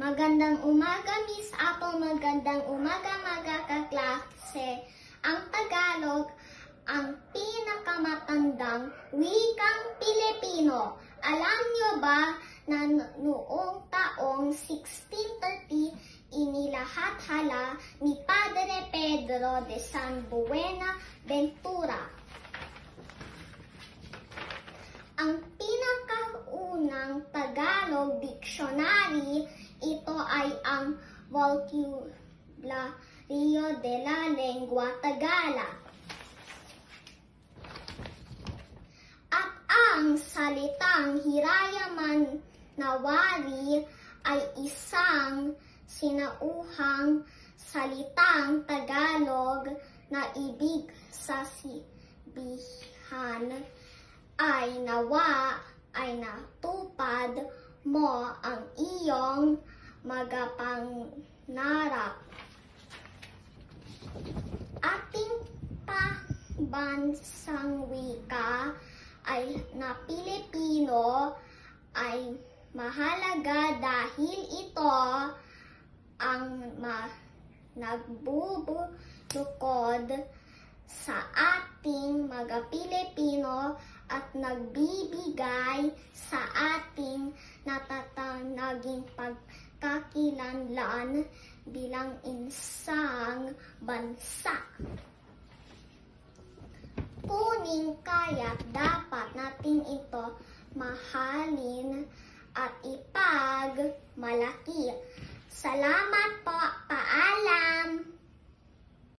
Magandang umaga, Miss Apple. Magandang umaga, mga kaklase. Ang Tagalog, ang pinakamatandang wikang Pilipino. Alam niyo ba na noong taong 1630, inilahathala ni Padre Pedro de San Buenaventura ang pinakaunang Tagalog dictionary. Ito ay ang Vocabulario de la Lengua Tagala. At ang salitang Hiraya Manawari ay isang sinauhang salitang Tagalog na ibig sabihin ay nawa ay natupad mo ang iyong magapangarap. Ating pambansang wika ay na Pilipino ay mahalaga dahil ito ang nagbubukod sa ating mga Pilipino at nagbibigay sa ating natatanaging pagkakilanlan bilang isang bansa. Kuning kaya't dapat natin ito mahalin at ipagmalaki. Salamat po, paalam!